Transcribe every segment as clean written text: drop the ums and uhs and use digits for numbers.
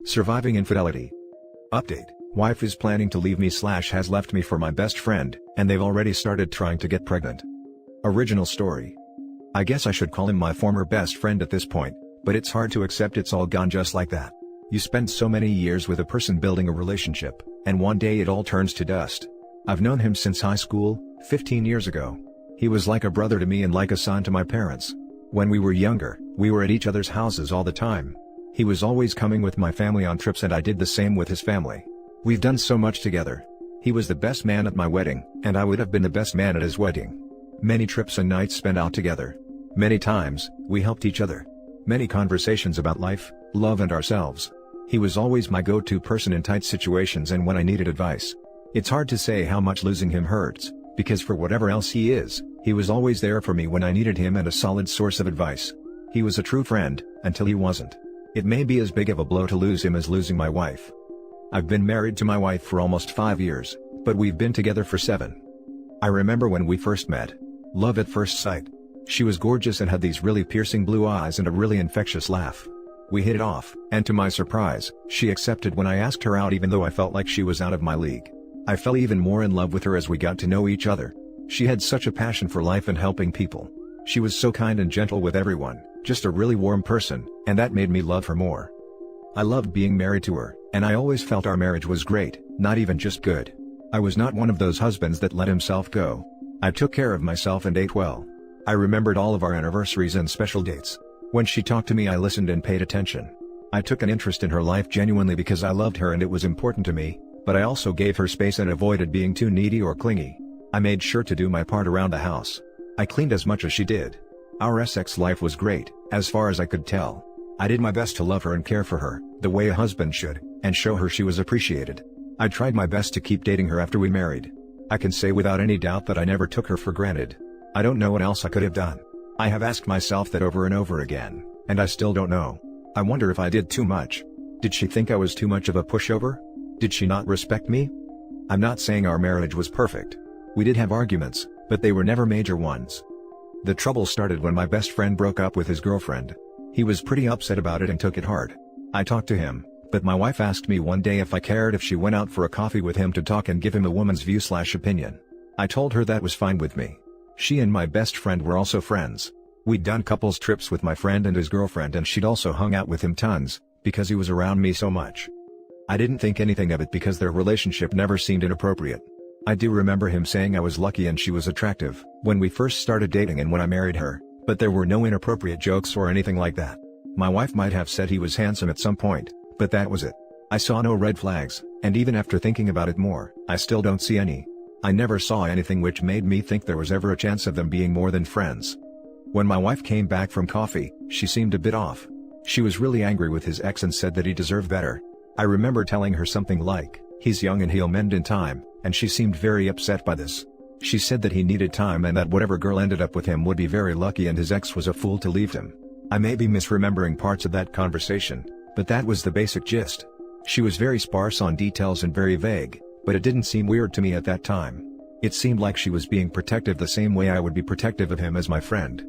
Surviving infidelity. Update. Wife is planning to leave me / has left me for my best friend, and they've already started trying to get pregnant. Original story. I guess I should call him my former best friend at this point, but it's hard to accept it's all gone just like that. You spend so many years with a person building a relationship, and one day it all turns to dust. I've known him since high school, 15 years ago. He was like a brother to me and like a son to my parents. When we were younger, we were at each other's houses all the time. He was always coming with my family on trips and I did the same with his family. We've done so much together. He was the best man at my wedding, and I would have been the best man at his wedding. Many trips and nights spent out together. Many times, we helped each other. Many conversations about life, love and ourselves. He was always my go-to person in tight situations and when I needed advice. It's hard to say how much losing him hurts, because for whatever else he is, he was always there for me when I needed him and a solid source of advice. He was a true friend, until he wasn't. It may be as big of a blow to lose him as losing my wife. I've been married to my wife for almost 5 years, but we've been together for 7. I remember when we first met. Love at first sight. She was gorgeous and had these really piercing blue eyes and a really infectious laugh. We hit it off, and to my surprise, she accepted when I asked her out even though I felt like she was out of my league. I fell even more in love with her as we got to know each other. She had such a passion for life and helping people. She was so kind and gentle with everyone, just a really warm person, and that made me love her more. I loved being married to her, and I always felt our marriage was great, not even just good. I was not one of those husbands that let himself go. I took care of myself and ate well. I remembered all of our anniversaries and special dates. When she talked to me I listened and paid attention. I took an interest in her life genuinely because I loved her and it was important to me, but I also gave her space and avoided being too needy or clingy. I made sure to do my part around the house. I cleaned as much as she did. Our sex life was great, as far as I could tell. I did my best to love her and care for her, the way a husband should, and show her she was appreciated. I tried my best to keep dating her after we married. I can say without any doubt that I never took her for granted. I don't know what else I could have done. I have asked myself that over and over again, and I still don't know. I wonder if I did too much. Did she think I was too much of a pushover? Did she not respect me? I'm not saying our marriage was perfect. We did have arguments, but they were never major ones. The trouble started when my best friend broke up with his girlfriend. He was pretty upset about it and took it hard. I talked to him, but my wife asked me one day if I cared if she went out for a coffee with him to talk and give him a woman's view / opinion. I told her that was fine with me. She and my best friend were also friends. We'd done couples trips with my friend and his girlfriend and she'd also hung out with him tons, because he was around me so much. I didn't think anything of it because their relationship never seemed inappropriate. I do remember him saying I was lucky and she was attractive, when we first started dating and when I married her, but there were no inappropriate jokes or anything like that. My wife might have said he was handsome at some point, but that was it. I saw no red flags, and even after thinking about it more, I still don't see any. I never saw anything which made me think there was ever a chance of them being more than friends. When my wife came back from coffee, she seemed a bit off. She was really angry with his ex and said that he deserved better. I remember telling her something like, "He's young and he'll mend in time," and she seemed very upset by this. She said that he needed time and that whatever girl ended up with him would be very lucky and his ex was a fool to leave him. I may be misremembering parts of that conversation, but that was the basic gist. She was very sparse on details and very vague, but it didn't seem weird to me at that time. It seemed like she was being protective the same way I would be protective of him as my friend.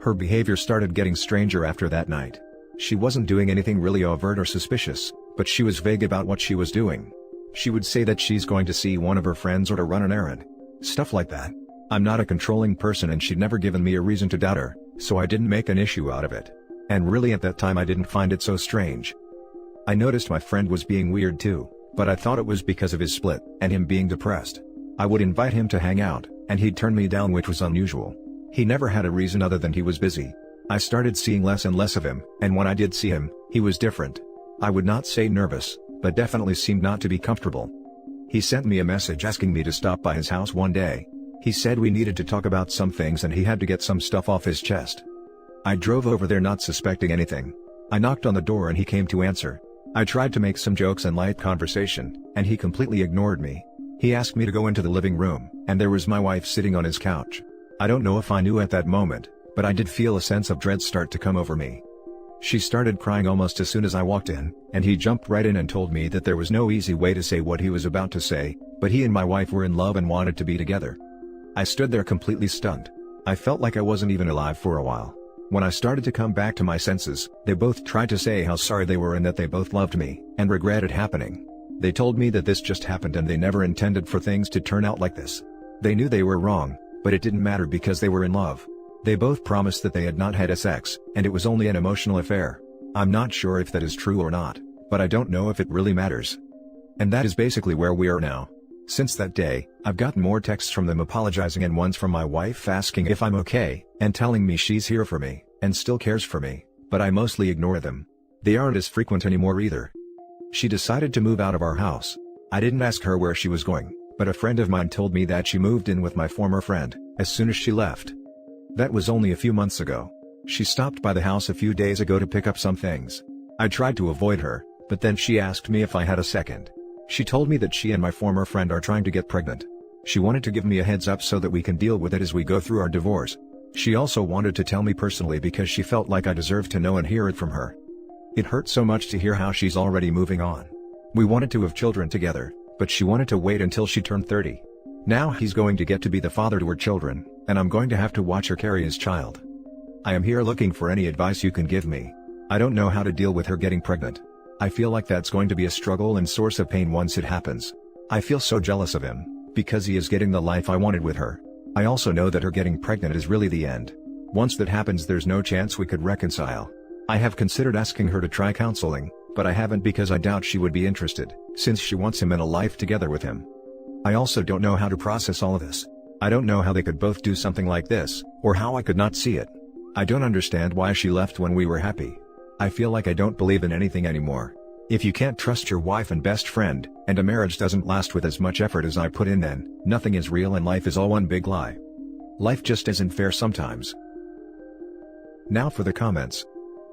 Her behavior started getting stranger after that night. She wasn't doing anything really overt or suspicious, but she was vague about what she was doing. She would say that she's going to see one of her friends or to run an errand. Stuff like that. I'm not a controlling person and she'd never given me a reason to doubt her, so I didn't make an issue out of it. And really at that time I didn't find it so strange. I noticed my friend was being weird too, but I thought it was because of his split, and him being depressed. I would invite him to hang out, and he'd turn me down, which was unusual. He never had a reason other than he was busy. I started seeing less and less of him, and when I did see him, he was different. I would not say nervous, but definitely seemed not to be comfortable. He sent me a message asking me to stop by his house one day. He said we needed to talk about some things and he had to get some stuff off his chest. I drove over there not suspecting anything. I knocked on the door and he came to answer. I tried to make some jokes and light conversation, and he completely ignored me. He asked me to go into the living room, and there was my wife sitting on his couch. I don't know if I knew at that moment, but I did feel a sense of dread start to come over me. She started crying almost as soon as I walked in, and he jumped right in and told me that there was no easy way to say what he was about to say, but he and my wife were in love and wanted to be together. I stood there completely stunned. I felt like I wasn't even alive for a while. When I started to come back to my senses, they both tried to say how sorry they were and that they both loved me, and regretted happening. They told me that this just happened and they never intended for things to turn out like this. They knew they were wrong, but it didn't matter because they were in love. They both promised that they had not had sex, and it was only an emotional affair. I'm not sure if that is true or not, but I don't know if it really matters. And that is basically where we are now. Since that day, I've gotten more texts from them apologizing and ones from my wife asking if I'm okay, and telling me she's here for me, and still cares for me, but I mostly ignore them. They aren't as frequent anymore either. She decided to move out of our house. I didn't ask her where she was going, but a friend of mine told me that she moved in with my former friend, as soon as she left. That was only a few months ago. She stopped by the house a few days ago to pick up some things. I tried to avoid her, but then she asked me if I had a second. She told me that she and my former friend are trying to get pregnant. She wanted to give me a heads up so that we can deal with it as we go through our divorce. She also wanted to tell me personally because she felt like I deserved to know and hear it from her. It hurt so much to hear how she's already moving on. We wanted to have children together, but she wanted to wait until she turned 30. Now he's going to get to be the father to her children, and I'm going to have to watch her carry his child. I am here looking for any advice you can give me. I don't know how to deal with her getting pregnant. I feel like that's going to be a struggle and source of pain once it happens. I feel so jealous of him, because he is getting the life I wanted with her. I also know that her getting pregnant is really the end. Once that happens, there's no chance we could reconcile. I have considered asking her to try counseling, but I haven't because I doubt she would be interested, since she wants him in a life together with him. I also don't know how to process all of this. I don't know how they could both do something like this, or how I could not see it. I don't understand why she left when we were happy. I feel like I don't believe in anything anymore. If you can't trust your wife and best friend, and a marriage doesn't last with as much effort as I put in, then nothing is real and life is all one big lie. Life just isn't fair sometimes. Now for the comments.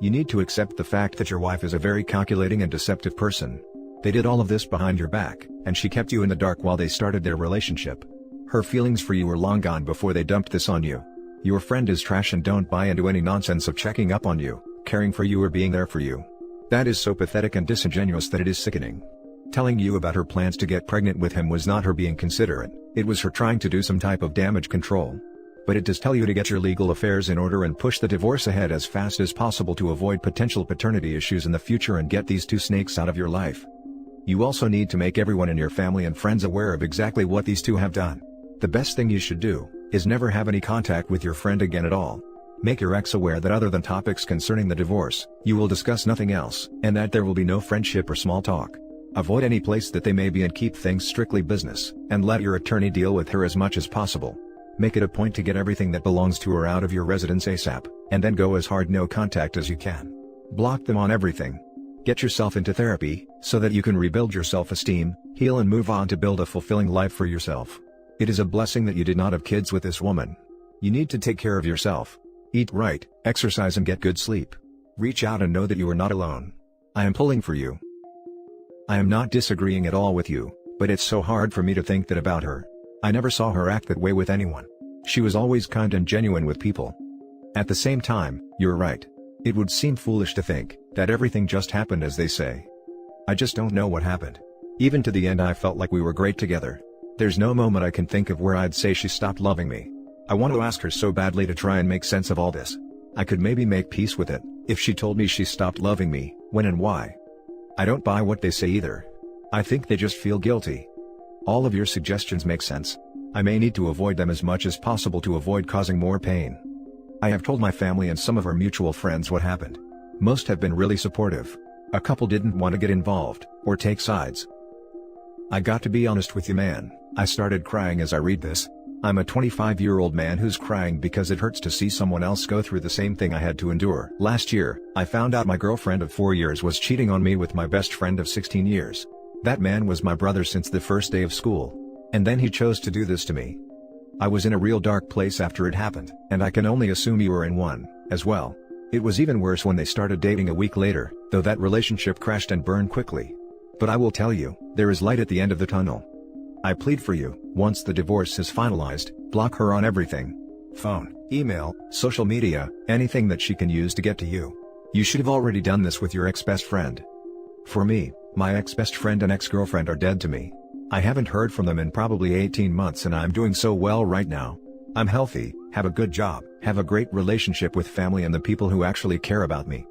You need to accept the fact that your wife is a very calculating and deceptive person. They did all of this behind your back, and she kept you in the dark while they started their relationship. Her feelings for you were long gone before they dumped this on you. Your friend is trash and don't buy into any nonsense of checking up on you, caring for you or being there for you. That is so pathetic and disingenuous that it is sickening. Telling you about her plans to get pregnant with him was not her being considerate, it was her trying to do some type of damage control. But it does tell you to get your legal affairs in order and push the divorce ahead as fast as possible to avoid potential paternity issues in the future and get these two snakes out of your life. You also need to make everyone in your family and friends aware of exactly what these two have done. The best thing you should do is never have any contact with your friend again at all. Make your ex aware that other than topics concerning the divorce, you will discuss nothing else, and that there will be no friendship or small talk. Avoid any place that they may be and keep things strictly business, and let your attorney deal with her as much as possible. Make it a point to get everything that belongs to her out of your residence ASAP, and then go as hard no contact as you can. Block them on everything. Get yourself into therapy, so that you can rebuild your self-esteem, heal and move on to build a fulfilling life for yourself. It is a blessing that you did not have kids with this woman. You need to take care of yourself. Eat right, exercise and get good sleep. Reach out and know that you are not alone. I am pulling for you. I am not disagreeing at all with you, but it's so hard for me to think that about her. I never saw her act that way with anyone. She was always kind and genuine with people. At the same time, you're right. It would seem foolish to think that everything just happened as they say. I just don't know what happened. Even to the end I felt like we were great together. There's no moment I can think of where I'd say she stopped loving me. I want to ask her so badly to try and make sense of all this. I could maybe make peace with it, if she told me she stopped loving me, when and why. I don't buy what they say either. I think they just feel guilty. All of your suggestions make sense. I may need to avoid them as much as possible to avoid causing more pain. I have told my family and some of our mutual friends what happened. Most have been really supportive. A couple didn't want to get involved, or take sides. I got to be honest with you, man, I started crying as I read this. I'm a 25-year-old man who's crying because it hurts to see someone else go through the same thing I had to endure. Last year, I found out my girlfriend of 4 years was cheating on me with my best friend of 16 years. That man was my brother since the first day of school. And then he chose to do this to me. I was in a real dark place after it happened, and I can only assume you were in one, as well. It was even worse when they started dating a week later, though that relationship crashed and burned quickly. But I will tell you, there is light at the end of the tunnel. I plead for you, once the divorce is finalized, block her on everything. Phone, email, social media, anything that she can use to get to you. You should have already done this with your ex-best friend. For me, my ex-best friend and ex-girlfriend are dead to me. I haven't heard from them in probably 18 months and I'm doing so well right now. I'm healthy, have a good job, have a great relationship with family and the people who actually care about me.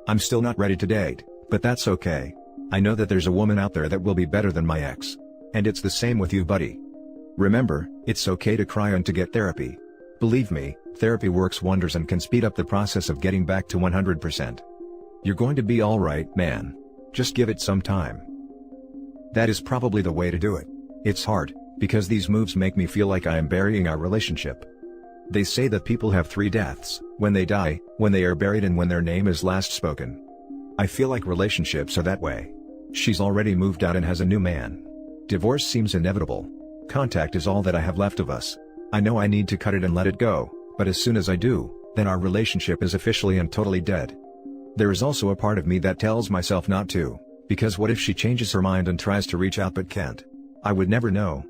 I'm still not ready to date, but that's okay. I know that there's a woman out there that will be better than my ex. And it's the same with you, buddy. Remember, it's okay to cry and to get therapy. Believe me, therapy works wonders and can speed up the process of getting back to 100%. You're going to be alright, man. Just give it some time. That is probably the way to do it. It's hard, because these moves make me feel like I am burying our relationship. They say that people have 3 deaths: when they die, when they are buried, and when their name is last spoken. I feel like relationships are that way. She's already moved out and has a new man. Divorce seems inevitable. Contact is all that I have left of us. I know I need to cut it and let it go, but as soon as I do, then our relationship is officially and totally dead. There is also a part of me that tells myself not to, because what if she changes her mind and tries to reach out but can't? I would never know.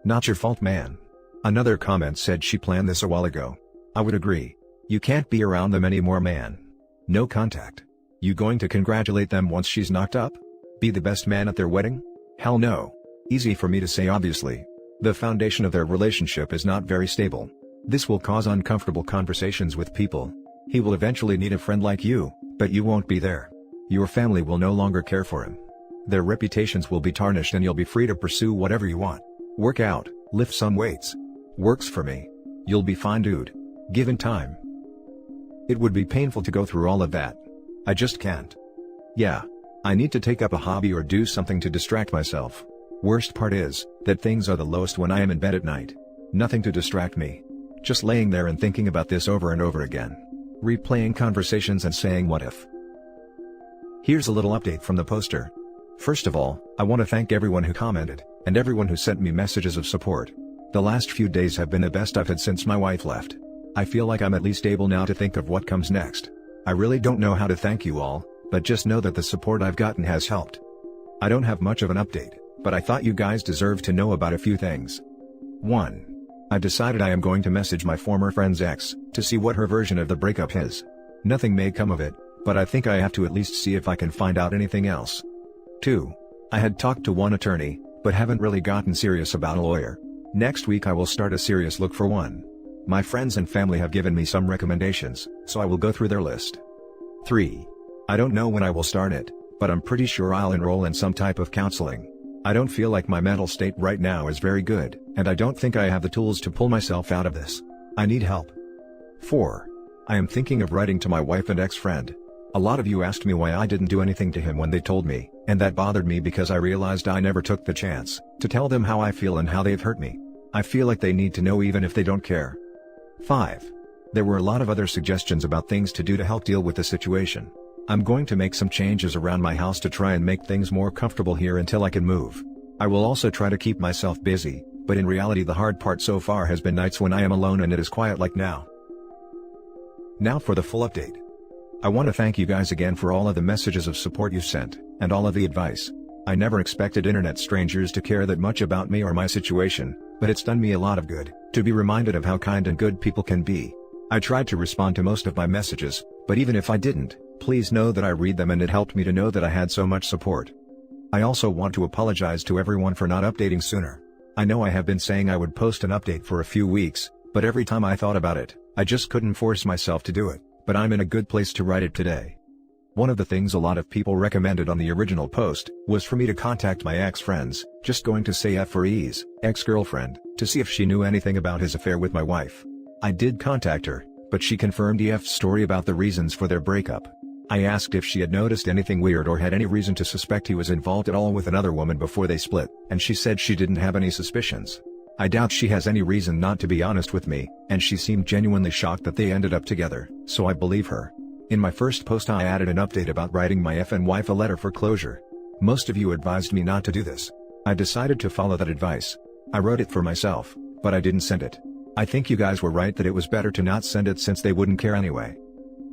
Not your fault, man. Another comment said she planned this a while ago. I would agree. You can't be around them anymore, man. No contact. You going to congratulate them once she's knocked up? Be the best man at their wedding? Hell no. Easy for me to say, obviously. The foundation of their relationship is not very stable. This will cause uncomfortable conversations with people. He will eventually need a friend like you, but you won't be there. Your family will no longer care for him. Their reputations will be tarnished and you'll be free to pursue whatever you want. Work out, lift some weights. Works for me. You'll be fine, dude. Given time. It would be painful to go through all of that. I just can't. Yeah. I need to take up a hobby or do something to distract myself. Worst part is, that things are the lowest when I am in bed at night. Nothing to distract me. Just laying there and thinking about this over and over again. Replaying conversations and saying what if. Here's a little update from the poster. First of all, I want to thank everyone who commented, and everyone who sent me messages of support. The last few days have been the best I've had since my wife left. I feel like I'm at least able now to think of what comes next. I really don't know how to thank you all, but just know that the support I've gotten has helped. I don't have much of an update, but I thought you guys deserved to know about a few things. 1. I decided I am going to message my former friend's ex, to see what her version of the breakup is. Nothing may come of it, but I think I have to at least see if I can find out anything else. 2. I had talked to one attorney, but haven't really gotten serious about a lawyer. Next week I will start a serious look for one. My friends and family have given me some recommendations, so I will go through their list. 3. I don't know when I will start it, but I'm pretty sure I'll enroll in some type of counseling. I don't feel like my mental state right now is very good, and I don't think I have the tools to pull myself out of this. I need help. 4. I am thinking of writing to my wife and ex-friend. A lot of you asked me why I didn't do anything to him when they told me, and that bothered me because I realized I never took the chance to tell them how I feel and how they've hurt me. I feel like they need to know even if they don't care. 5. There were a lot of other suggestions about things to do to help deal with the situation. I'm going to make some changes around my house to try and make things more comfortable here until I can move. I will also try to keep myself busy, but in reality the hard part so far has been nights when I am alone and it is quiet like now. Now for the full update. I want to thank you guys again for all of the messages of support you sent, and all of the advice. I never expected internet strangers to care that much about me or my situation, but it's done me a lot of good, to be reminded of how kind and good people can be. I tried to respond to most of my messages, but even if I didn't, please know that I read them and it helped me to know that I had so much support. I also want to apologize to everyone for not updating sooner. I know I have been saying I would post an update for a few weeks, but every time I thought about it, I just couldn't force myself to do it, but I'm in a good place to write it today. One of the things a lot of people recommended on the original post was for me to contact my ex-friends, just going to say F for ease, ex-girlfriend, to see if she knew anything about his affair with my wife. I did contact her, but she confirmed EF's story about the reasons for their breakup. I asked if she had noticed anything weird or had any reason to suspect he was involved at all with another woman before they split, and she said she didn't have any suspicions. I doubt she has any reason not to be honest with me, and she seemed genuinely shocked that they ended up together, so I believe her. In my first post I added an update about writing my effing wife a letter for closure. Most of you advised me not to do this. I decided to follow that advice. I wrote it for myself, but I didn't send it. I think you guys were right that it was better to not send it since they wouldn't care anyway.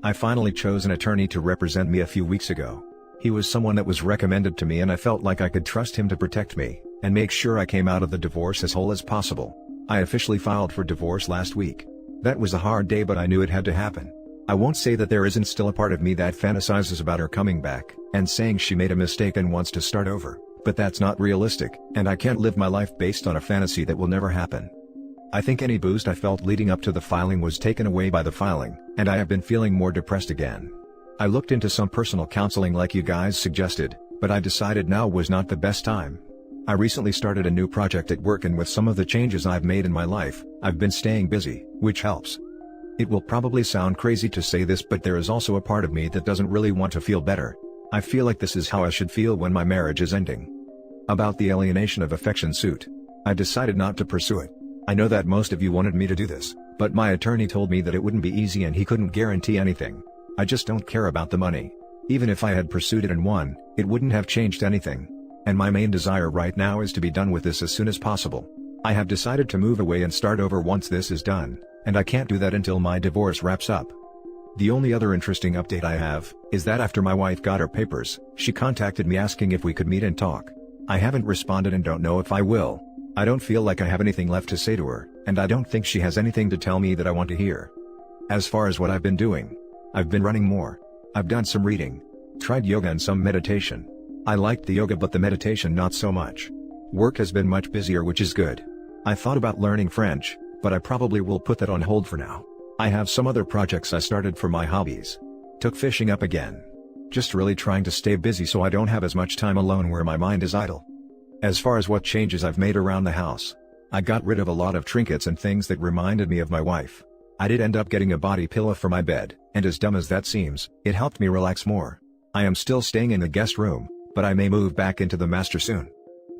I finally chose an attorney to represent me a few weeks ago. He was someone that was recommended to me and I felt like I could trust him to protect me, and make sure I came out of the divorce as whole as possible. I officially filed for divorce last week. That was a hard day, but I knew it had to happen. I won't say that there isn't still a part of me that fantasizes about her coming back, and saying she made a mistake and wants to start over, but that's not realistic, and I can't live my life based on a fantasy that will never happen. I think any boost I felt leading up to the filing was taken away by the filing, and I have been feeling more depressed again. I looked into some personal counseling like you guys suggested, but I decided now was not the best time. I recently started a new project at work, and with some of the changes I've made in my life, I've been staying busy, which helps. It will probably sound crazy to say this, but there is also a part of me that doesn't really want to feel better. I feel like this is how I should feel when my marriage is ending. About the alienation of affection suit. I decided not to pursue it. I know that most of you wanted me to do this, but my attorney told me that it wouldn't be easy and he couldn't guarantee anything. I just don't care about the money. Even if I had pursued it and won, it wouldn't have changed anything. And my main desire right now is to be done with this as soon as possible. I have decided to move away and start over once this is done, and I can't do that until my divorce wraps up. The only other interesting update I have is that after my wife got her papers, she contacted me asking if we could meet and talk. I haven't responded and don't know if I will. I don't feel like I have anything left to say to her, and I don't think she has anything to tell me that I want to hear. As far as what I've been doing, I've been running more. I've done some reading, tried yoga and some meditation. I liked the yoga but the meditation not so much. Work has been much busier, which is good. I thought about learning French, but I probably will put that on hold for now. I have some other projects I started for my hobbies. Took fishing up again. Just really trying to stay busy so I don't have as much time alone where my mind is idle. As far as what changes I've made around the house, I got rid of a lot of trinkets and things that reminded me of my wife. I did end up getting a body pillow for my bed, and as dumb as that seems, it helped me relax more. I am still staying in the guest room, but I may move back into the master soon.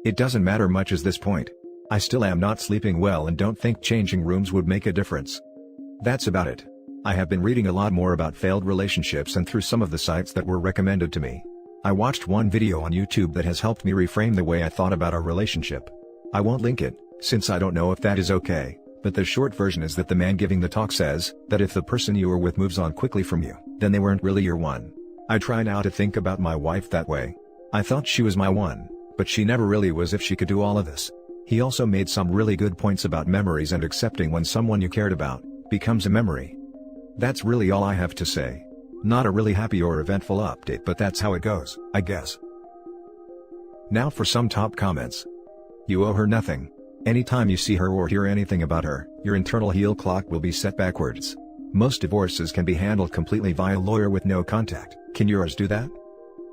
It doesn't matter much at this point. I still am not sleeping well and don't think changing rooms would make a difference. That's about it. I have been reading a lot more about failed relationships and through some of the sites that were recommended to me. I watched one video on YouTube that has helped me reframe the way I thought about our relationship. I won't link it, since I don't know if that is okay, but the short version is that the man giving the talk says that if the person you were with moves on quickly from you, then they weren't really your one. I try now to think about my wife that way. I thought she was my one, but she never really was if she could do all of this. He also made some really good points about memories and accepting when someone you cared about becomes a memory. That's really all I have to say. Not a really happy or eventful update, but that's how it goes, I guess. Now for some top comments. You owe her nothing. Anytime you see her or hear anything about her, your internal heel clock will be set backwards. Most divorces can be handled completely via lawyer with no contact. Can yours do that?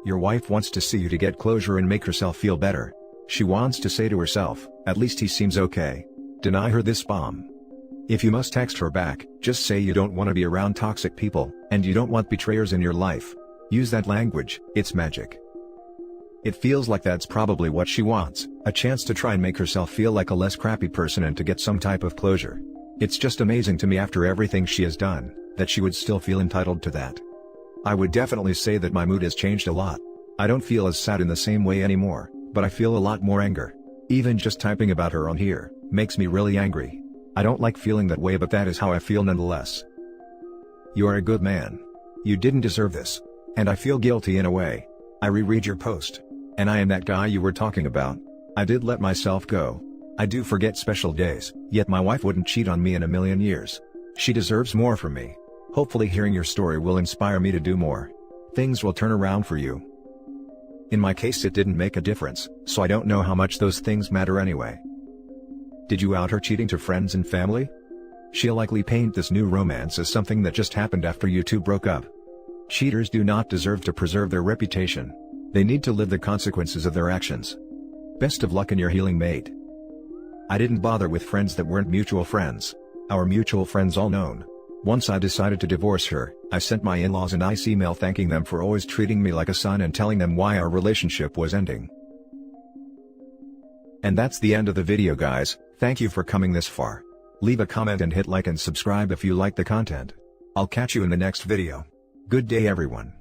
Your wife wants to see you to get closure and make herself feel better. She wants to say to herself, at least he seems okay. Deny her this bomb. If you must text her back, just say you don't want to be around toxic people, and you don't want betrayers in your life. Use that language, it's magic. It feels like that's probably what she wants, a chance to try and make herself feel like a less crappy person and to get some type of closure. It's just amazing to me after everything she has done, that she would still feel entitled to that. I would definitely say that my mood has changed a lot. I don't feel as sad in the same way anymore, but I feel a lot more anger. Even just typing about her on here makes me really angry. I don't like feeling that way, but that is how I feel nonetheless. You are a good man. You didn't deserve this. And I feel guilty in a way. I reread your post. And I am that guy you were talking about. I did let myself go. I do forget special days, yet my wife wouldn't cheat on me in a million years. She deserves more from me. Hopefully hearing your story will inspire me to do more. Things will turn around for you. In my case it didn't make a difference, so I don't know how much those things matter anyway. Did you out her cheating to friends and family? She'll likely paint this new romance as something that just happened after you two broke up. Cheaters do not deserve to preserve their reputation. They need to live the consequences of their actions. Best of luck in your healing, mate. I didn't bother with friends that weren't mutual friends. Our mutual friends all known. Once I decided to divorce her, I sent my in-laws a nice email thanking them for always treating me like a son and telling them why our relationship was ending. And that's the end of the video, guys. Thank you for coming this far. Leave a comment and hit like and subscribe if you like the content. I'll catch you in the next video. Good day everyone.